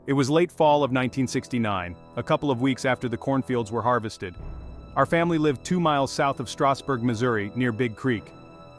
It was late fall of 1969, a couple of weeks after the cornfields were harvested. Our family lived 2 miles south of Strasburg, Missouri, near Big Creek.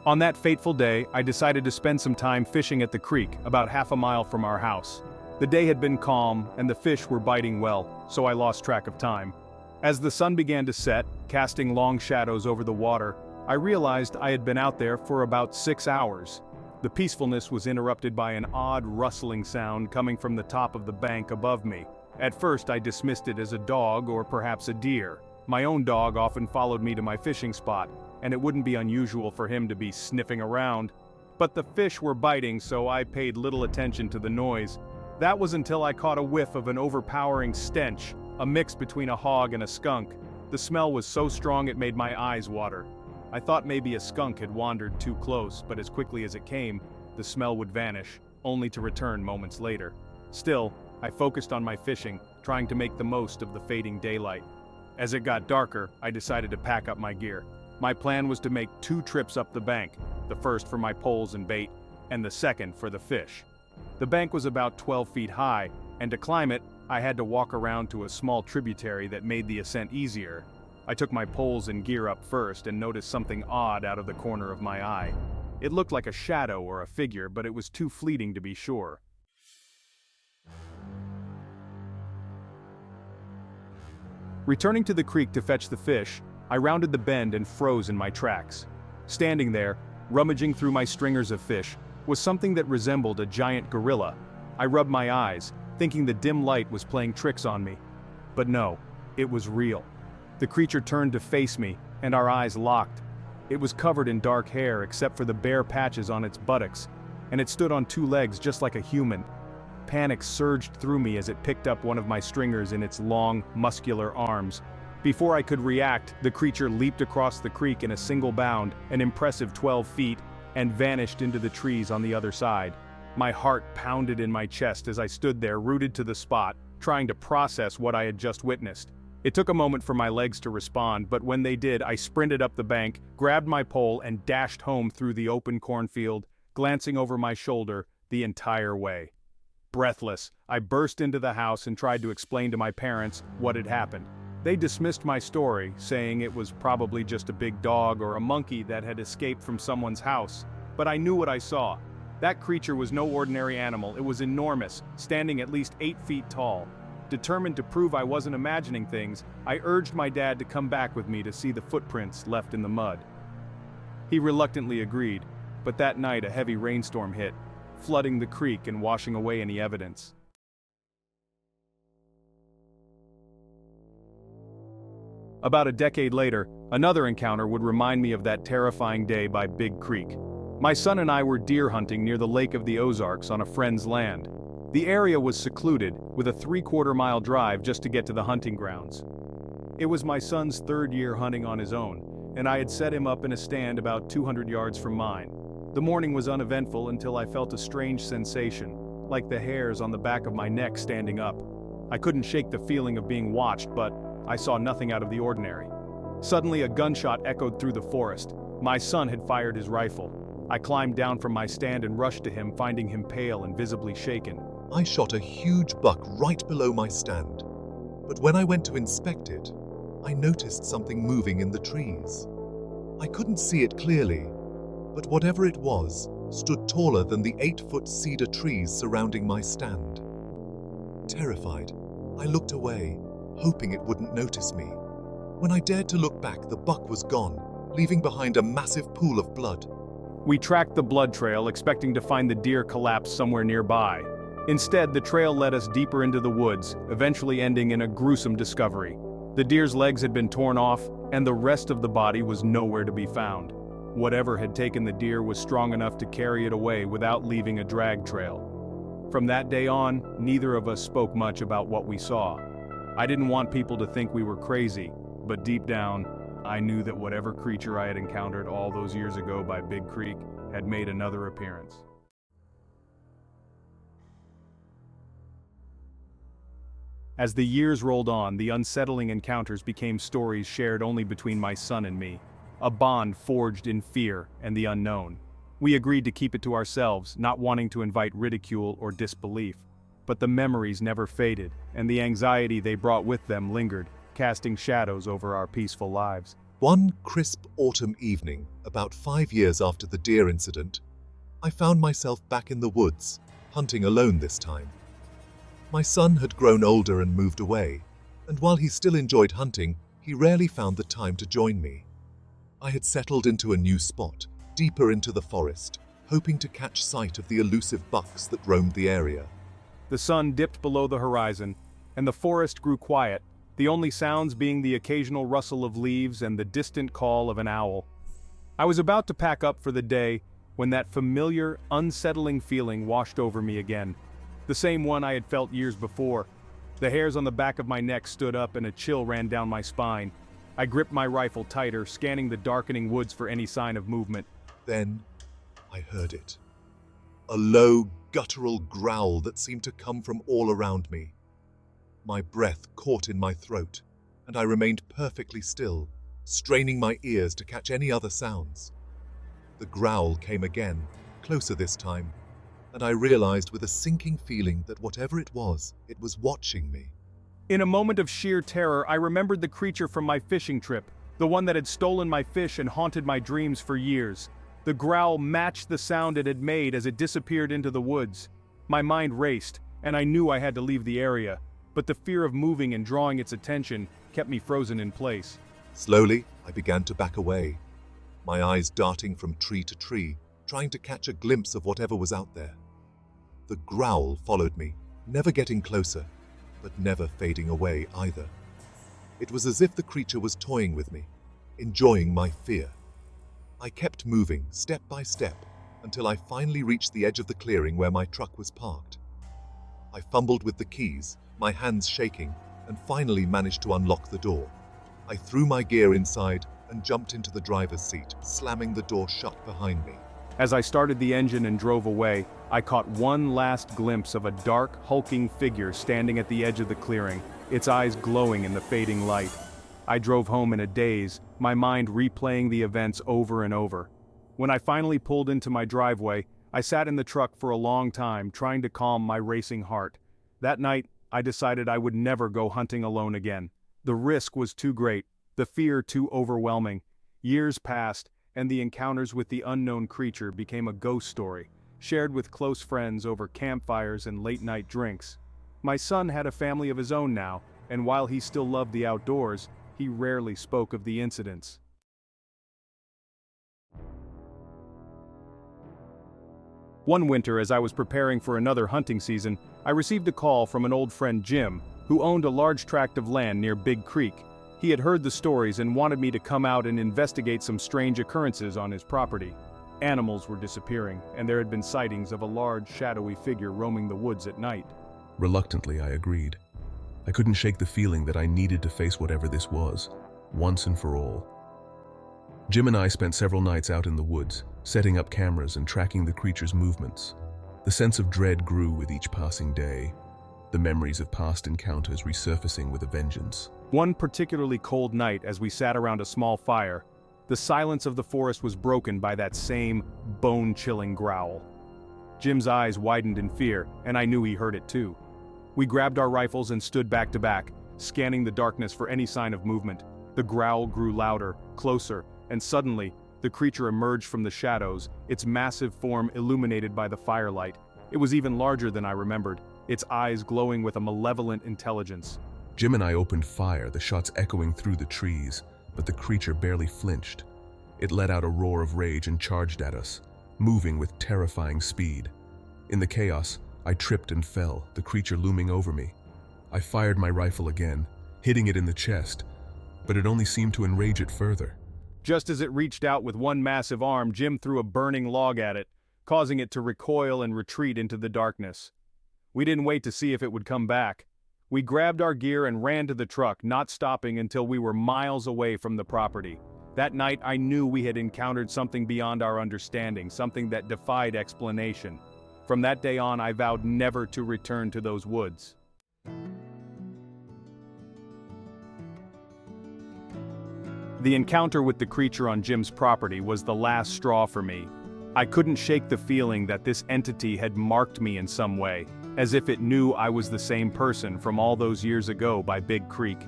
On that fateful day, I decided to spend some time fishing at the creek, about half a mile from our house. The day had been calm, and the fish were biting well, so I lost track of time. As the sun began to set, casting long shadows over the water, I realized I had been out there for about 6 hours. The peacefulness was interrupted by an odd rustling sound coming from the top of the bank above me. At first I dismissed it as a dog or perhaps a deer. My own dog often followed me to my fishing spot, and it wouldn't be unusual for him to be sniffing around. But the fish were biting, so I paid little attention to the noise. That was until I caught a whiff of an overpowering stench, a mix between a hog and a skunk. The smell was so strong it made my eyes water. I thought maybe a skunk had wandered too close, but as quickly as it came, the smell would vanish, only to return moments later. Still, I focused on my fishing, trying to make the most of the fading daylight. As it got darker, I decided to pack up my gear. My plan was to make 2 trips up the bank, the first for my poles and bait, and the second for the fish. The bank was about 12 feet high, and to climb it, I had to walk around to a small tributary that made the ascent easier. I took my poles and gear up first and noticed something odd out of the corner of my eye. It looked like a shadow or a figure, but it was too fleeting to be sure. Returning to the creek to fetch the fish, I rounded the bend and froze in my tracks. Standing there, rummaging through my stringers of fish, was something that resembled a giant gorilla. I rubbed my eyes, thinking the dim light was playing tricks on me. But no, it was real. The creature turned to face me, and our eyes locked. It was covered in dark hair except for the bare patches on its buttocks, and it stood on 2 legs just like a human. Panic surged through me as it picked up one of my stringers in its long, muscular arms. Before I could react, the creature leaped across the creek in a single bound, an impressive 12 feet, and vanished into the trees on the other side. My heart pounded in my chest as I stood there rooted to the spot, trying to process what I had just witnessed. It took a moment for my legs to respond, but when they did, I sprinted up the bank, grabbed my pole, and dashed home through the open cornfield, glancing over my shoulder the entire way. Breathless, I burst into the house and tried to explain to my parents what had happened. They dismissed my story, saying it was probably just a big dog or a monkey that had escaped from someone's house. But I knew what I saw. That creature was no ordinary animal. It was enormous, standing at least 8 feet tall. Determined to prove I wasn't imagining things, I urged my dad to come back with me to see the footprints left in the mud. He reluctantly agreed, but that night a heavy rainstorm hit, flooding the creek and washing away any evidence. About a decade later, another encounter would remind me of that terrifying day by Big Creek. My son and I were deer hunting near the Lake of the Ozarks on a friend's land. The area was secluded, with a 3/4-mile drive just to get to the hunting grounds. It was my son's 3rd year hunting on his own, and I had set him up in a stand about 200 yards from mine. The morning was uneventful until I felt a strange sensation, like the hairs on the back of my neck standing up. I couldn't shake the feeling of being watched, but I saw nothing out of the ordinary. Suddenly a gunshot echoed through the forest. My son had fired his rifle. I climbed down from my stand and rushed to him, finding him pale and visibly shaken. I shot a huge buck right below my stand, but when I went to inspect it, I noticed something moving in the trees. I couldn't see it clearly, but whatever it was stood taller than the 8-foot cedar trees surrounding my stand. Terrified, I looked away, hoping it wouldn't notice me. When I dared to look back, the buck was gone, leaving behind a massive pool of blood. We tracked the blood trail, expecting to find the deer collapsed somewhere nearby. Instead, the trail led us deeper into the woods, eventually ending in a gruesome discovery. The deer's legs had been torn off, and the rest of the body was nowhere to be found. Whatever had taken the deer was strong enough to carry it away without leaving a drag trail. From that day on, neither of us spoke much about what we saw. I didn't want people to think we were crazy, but deep down, I knew that whatever creature I had encountered all those years ago by Big Creek had made another appearance. As the years rolled on, the unsettling encounters became stories shared only between my son and me, a bond forged in fear and the unknown. We agreed to keep it to ourselves, not wanting to invite ridicule or disbelief. but the memories never faded, and the anxiety they brought with them lingered, casting shadows over our peaceful lives. One crisp autumn evening, about 5 years after the deer incident, I found myself back in the woods, hunting alone this time. My son had grown older and moved away, and while he still enjoyed hunting, he rarely found the time to join me. I had settled into a new spot, deeper into the forest, hoping to catch sight of the elusive bucks that roamed the area. The sun dipped below the horizon, and the forest grew quiet, the only sounds being the occasional rustle of leaves and the distant call of an owl. I was about to pack up for the day when that familiar, unsettling feeling washed over me again. The same one I had felt years before. The hairs on the back of my neck stood up and a chill ran down my spine. I gripped my rifle tighter, scanning the darkening woods for any sign of movement. Then I heard it. A low, guttural growl that seemed to come from all around me. My breath caught in my throat, and I remained perfectly still, straining my ears to catch any other sounds. The growl came again, closer this time, and I realized with a sinking feeling that whatever it was watching me. In a moment of sheer terror, I remembered the creature from my fishing trip, the one that had stolen my fish and haunted my dreams for years. The growl matched the sound it had made as it disappeared into the woods. My mind raced, and I knew I had to leave the area, but the fear of moving and drawing its attention kept me frozen in place. Slowly, I began to back away, my eyes darting from tree to tree, trying to catch a glimpse of whatever was out there. The growl followed me, never getting closer, but never fading away either. It was as if the creature was toying with me, enjoying my fear. I kept moving, step by step, until I finally reached the edge of the clearing where my truck was parked. I fumbled with the keys, my hands shaking, and finally managed to unlock the door. I threw my gear inside and jumped into the driver's seat, slamming the door shut behind me. As I started the engine and drove away, I caught one last glimpse of a dark, hulking figure standing at the edge of the clearing, its eyes glowing in the fading light. I drove home in a daze, my mind replaying the events over and over. When I finally pulled into my driveway, I sat in the truck for a long time, trying to calm my racing heart. That night, I decided I would never go hunting alone again. The risk was too great, the fear too overwhelming. Years passed, and the encounters with the unknown creature became a ghost story, shared with close friends over campfires and late-night drinks. My son had a family of his own now, and while he still loved the outdoors, he rarely spoke of the incidents. One winter, as I was preparing for another hunting season, I received a call from an old friend Jim, who owned a large tract of land near Big Creek. He had heard the stories and wanted me to come out and investigate some strange occurrences on his property. Animals were disappearing, and there had been sightings of a large, shadowy figure roaming the woods at night. Reluctantly, I agreed. I couldn't shake the feeling that I needed to face whatever this was, once and for all. Jim and I spent several nights out in the woods, setting up cameras and tracking the creature's movements. The sense of dread grew with each passing day, the memories of past encounters resurfacing with a vengeance. One particularly cold night, as we sat around a small fire, the silence of the forest was broken by that same bone-chilling growl. Jim's eyes widened in fear, and I knew he heard it too. We grabbed our rifles and stood back to back, scanning the darkness for any sign of movement. The growl grew louder, closer, and suddenly, the creature emerged from the shadows, its massive form illuminated by the firelight. It was even larger than I remembered, its eyes glowing with a malevolent intelligence. Jim and I opened fire, the shots echoing through the trees, but the creature barely flinched. It let out a roar of rage and charged at us, moving with terrifying speed. In the chaos, I tripped and fell, the creature looming over me. I fired my rifle again, hitting it in the chest, but it only seemed to enrage it further. Just as it reached out with one massive arm, Jim threw a burning log at it, causing it to recoil and retreat into the darkness. We didn't wait to see if it would come back. We grabbed our gear and ran to the truck, not stopping until we were miles away from the property. That night, I knew we had encountered something beyond our understanding, something that defied explanation. From that day on, I vowed never to return to those woods. The encounter with the creature on Jim's property was the last straw for me. I couldn't shake the feeling that this entity had marked me in some way. as if it knew I was the same person from all those years ago by Big Creek.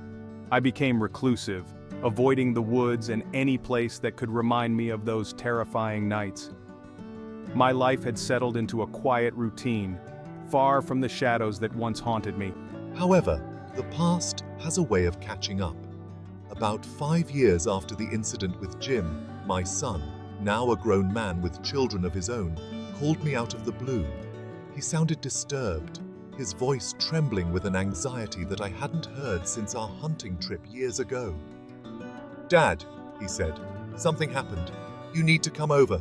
I became reclusive, avoiding the woods and any place that could remind me of those terrifying nights. My life had settled into a quiet routine, far from the shadows that once haunted me. However, the past has a way of catching up. About 5 years after the incident with Jim, my son, now a grown man with children of his own, called me out of the blue. He sounded disturbed, his voice trembling with an anxiety that I hadn't heard since our hunting trip years ago. "Dad," he said, "something happened. You need to come over."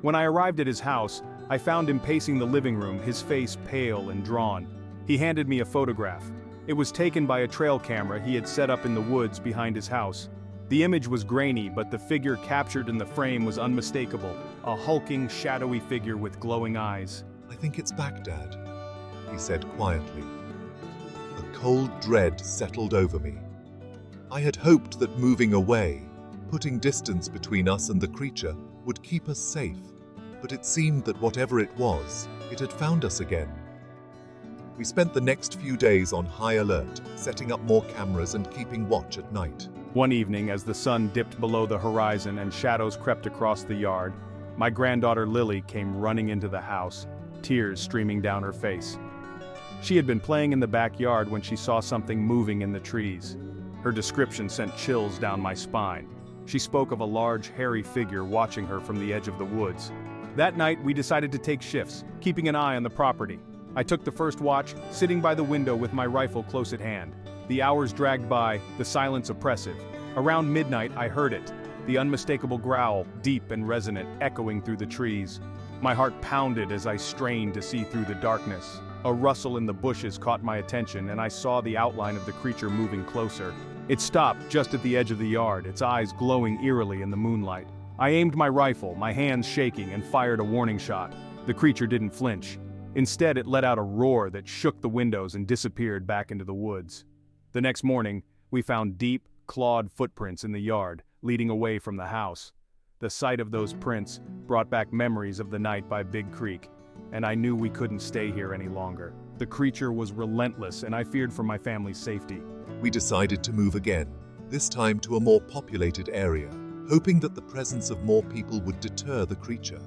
When I arrived at his house, I found him pacing the living room, his face pale and drawn. He handed me a photograph. It was taken by a trail camera he had set up in the woods behind his house. The image was grainy, but the figure captured in the frame was unmistakable, a hulking, shadowy figure with glowing eyes. "I think it's back, Dad," he said quietly. A cold dread settled over me. I had hoped that moving away, putting distance between us and the creature, would keep us safe, but it seemed that whatever it was, it had found us again. We spent the next few days on high alert, setting up more cameras and keeping watch at night. One evening, as the sun dipped below the horizon and shadows crept across the yard, my granddaughter Lily came running into the house, tears streaming down her face. She had been playing in the backyard when she saw something moving in the trees. Her description sent chills down my spine. She spoke of a large, hairy figure watching her from the edge of the woods. That night, we decided to take shifts, keeping an eye on the property. I took the first watch, sitting by the window with my rifle close at hand. The hours dragged by, the silence oppressive. Around midnight, I heard it, the unmistakable growl, deep and resonant, echoing through the trees. My heart pounded as I strained to see through the darkness. A rustle in the bushes caught my attention, and I saw the outline of the creature moving closer. It stopped just at the edge of the yard, its eyes glowing eerily in the moonlight. I aimed my rifle, my hands shaking, and fired a warning shot. The creature didn't flinch. Instead, it let out a roar that shook the windows and disappeared back into the woods. The next morning, we found deep, clawed footprints in the yard, leading away from the house. The sight of those prints brought back memories of the night by Big Creek, and I knew we couldn't stay here any longer. The creature was relentless, and I feared for my family's safety. We decided to move again, this time to a more populated area, hoping that the presence of more people would deter the creature.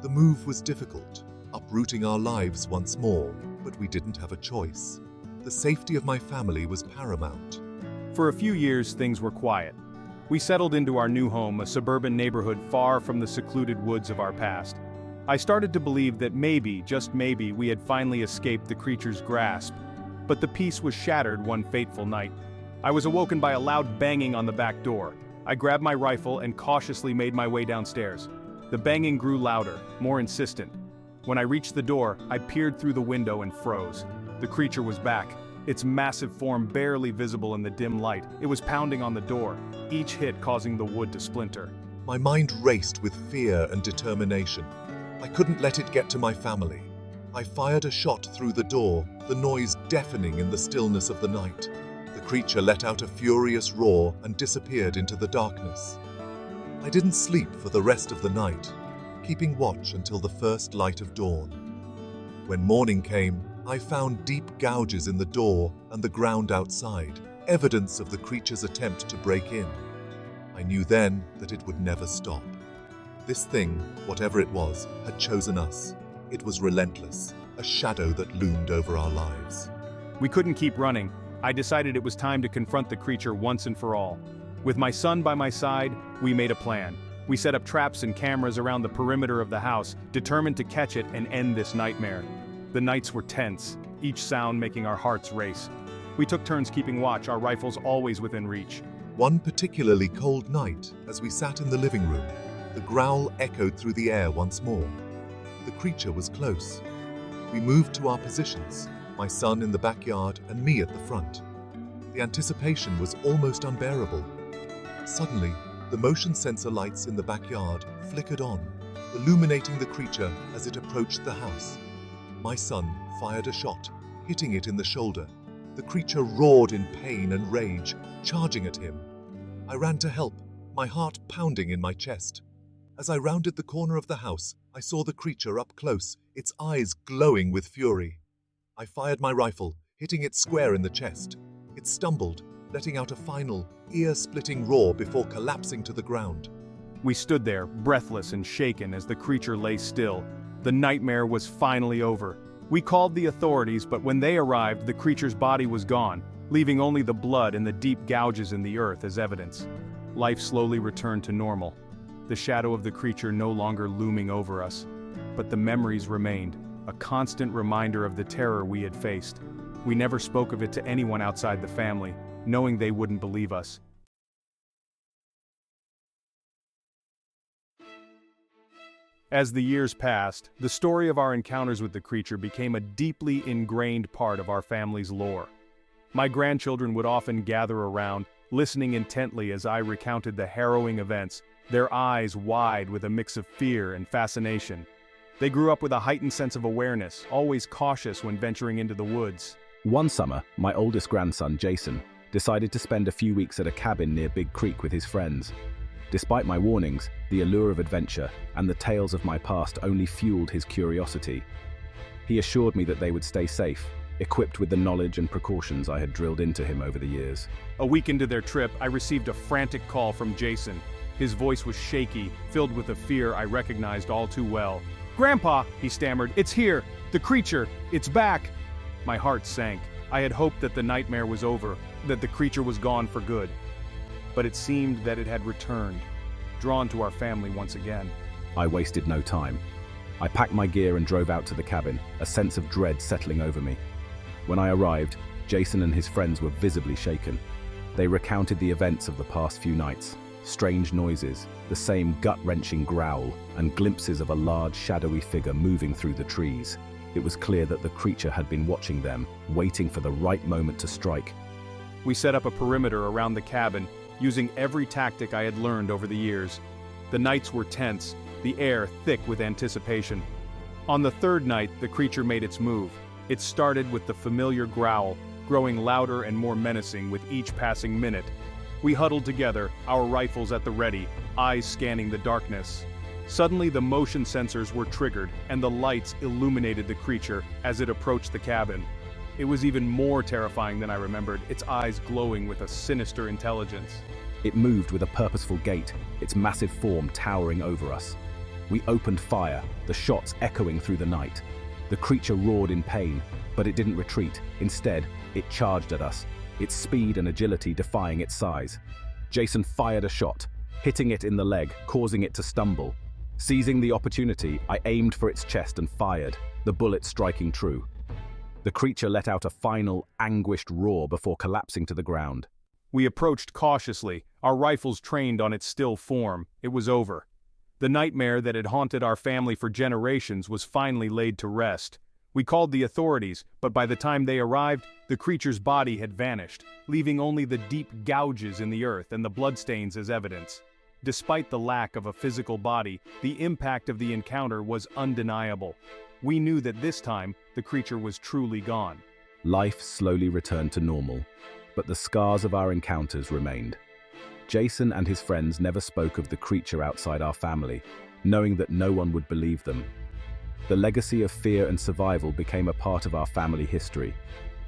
The move was difficult, uprooting our lives once more, but we didn't have a choice. The safety of my family was paramount. For a few years, things were quiet. We settled into our new home, a suburban neighborhood far from the secluded woods of our past. I started to believe that maybe, just maybe, we had finally escaped the creature's grasp. But the peace was shattered one fateful night. I was awoken by a loud banging on the back door. I grabbed my rifle and cautiously made my way downstairs. The banging grew louder, more insistent. When I reached the door, I peered through the window and froze. The creature was back, its massive form barely visible in the dim light. It was pounding on the door, each hit causing the wood to splinter. My mind raced with fear and determination. I couldn't let it get to my family. I fired a shot through the door, the noise deafening in the stillness of the night. The creature let out a furious roar and disappeared into the darkness. I didn't sleep for the rest of the night, keeping watch until the first light of dawn. When morning came, I found deep gouges in the door and the ground outside, evidence of the creature's attempt to break in. I knew then that it would never stop. This thing, whatever it was, had chosen us. It was relentless, a shadow that loomed over our lives. We couldn't keep running. I decided it was time to confront the creature once and for all. With my son by my side, we made a plan. We set up traps and cameras around the perimeter of the house, determined to catch it and end this nightmare. The nights were tense, each sound making our hearts race. We took turns keeping watch, our rifles always within reach. One particularly cold night, as we sat in the living room, the growl echoed through the air once more. The creature was close. We moved to our positions, my son in the backyard and me at the front. The anticipation was almost unbearable. Suddenly, the motion sensor lights in the backyard flickered on, illuminating the creature as it approached the house. My son fired a shot, hitting it in the shoulder. The creature roared in pain and rage, charging at him. I ran to help, my heart pounding in my chest. As I rounded the corner of the house, I saw the creature up close, its eyes glowing with fury. I fired my rifle, hitting it square in the chest. It stumbled, letting out a final, ear-splitting roar before collapsing to the ground. We stood there, breathless and shaken as the creature lay still. The nightmare was finally over. We called the authorities, but when they arrived, the creature's body was gone, leaving only the blood and the deep gouges in the earth as evidence. Life slowly returned to normal, the shadow of the creature no longer looming over us. But the memories remained, a constant reminder of the terror we had faced. We never spoke of it to anyone outside the family, knowing they wouldn't believe us. As the years passed, the story of our encounters with the creature became a deeply ingrained part of our family's lore. My grandchildren would often gather around, listening intently as I recounted the harrowing events, their eyes wide with a mix of fear and fascination. They grew up with a heightened sense of awareness, always cautious when venturing into the woods. One summer, my oldest grandson, Jason, decided to spend a few weeks at a cabin near Big Creek with his friends. Despite my warnings, the allure of adventure and the tales of my past only fueled his curiosity. He assured me that they would stay safe, equipped with the knowledge and precautions I had drilled into him over the years. A week into their trip, I received a frantic call from Jason. His voice was shaky, filled with a fear I recognized all too well. "Grandpa," he stammered, "it's here! The creature! It's back!" My heart sank. I had hoped that the nightmare was over, that the creature was gone for good. But it seemed that it had returned, drawn to our family once again. I wasted no time. I packed my gear and drove out to the cabin, a sense of dread settling over me. When I arrived, Jason and his friends were visibly shaken. They recounted the events of the past few nights, strange noises, the same gut-wrenching growl, and glimpses of a large shadowy figure moving through the trees. It was clear that the creature had been watching them, waiting for the right moment to strike. We set up a perimeter around the cabin, using every tactic I had learned over the years. The nights were tense, the air thick with anticipation. On the third night, the creature made its move. It started with the familiar growl, growing louder and more menacing with each passing minute. We huddled together, our rifles at the ready, eyes scanning the darkness. Suddenly the motion sensors were triggered, and the lights illuminated the creature as it approached the cabin. It was even more terrifying than I remembered, its eyes glowing with a sinister intelligence. It moved with a purposeful gait, its massive form towering over us. We opened fire, the shots echoing through the night. The creature roared in pain, but it didn't retreat. Instead, it charged at us, its speed and agility defying its size. Jason fired a shot, hitting it in the leg, causing it to stumble. Seizing the opportunity, I aimed for its chest and fired, the bullet striking true. The creature let out a final, anguished roar before collapsing to the ground. We approached cautiously, our rifles trained on its still form. It was over. The nightmare that had haunted our family for generations was finally laid to rest. We called the authorities, but by the time they arrived, the creature's body had vanished, leaving only the deep gouges in the earth and the bloodstains as evidence. Despite the lack of a physical body, the impact of the encounter was undeniable. We knew that this time, the creature was truly gone. Life slowly returned to normal, but the scars of our encounters remained. Jason and his friends never spoke of the creature outside our family, knowing that no one would believe them. The legacy of fear and survival became a part of our family history,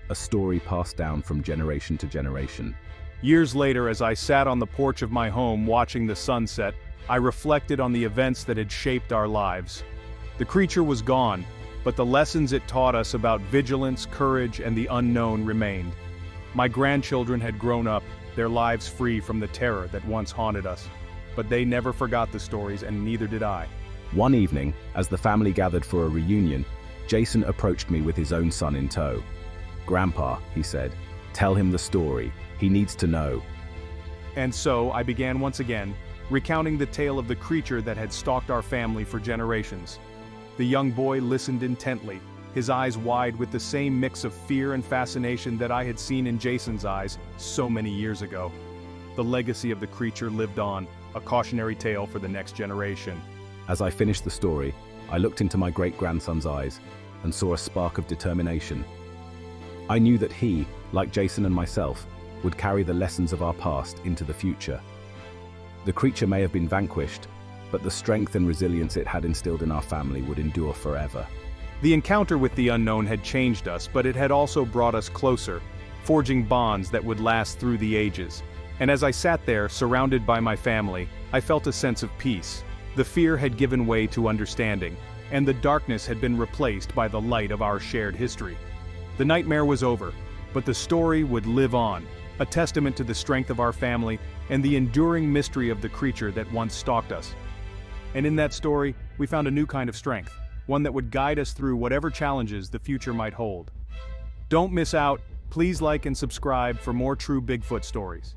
a story passed down from generation to generation. Years later, as I sat on the porch of my home watching the sunset, I reflected on the events that had shaped our lives. The creature was gone, but the lessons it taught us about vigilance, courage, and the unknown remained. My grandchildren had grown up, their lives free from the terror that once haunted us. But they never forgot the stories, and neither did I. One evening, as the family gathered for a reunion, Jason approached me with his own son in tow. "Grandpa," he said, "tell him the story. He needs to know." And so I began once again, recounting the tale of the creature that had stalked our family for generations. The young boy listened intently, his eyes wide with the same mix of fear and fascination that I had seen in Jason's eyes so many years ago. The legacy of the creature lived on, a cautionary tale for the next generation. As I finished the story, I looked into my great-grandson's eyes and saw a spark of determination. I knew that he, like Jason and myself, would carry the lessons of our past into the future. The creature may have been vanquished, but the strength and resilience it had instilled in our family would endure forever. The encounter with the unknown had changed us, but it had also brought us closer, forging bonds that would last through the ages. And as I sat there, surrounded by my family, I felt a sense of peace. The fear had given way to understanding, and the darkness had been replaced by the light of our shared history. The nightmare was over, but the story would live on, a testament to the strength of our family and the enduring mystery of the creature that once stalked us. And in that story, we found a new kind of strength, one that would guide us through whatever challenges the future might hold. Don't miss out. Please like and subscribe for more true Bigfoot stories.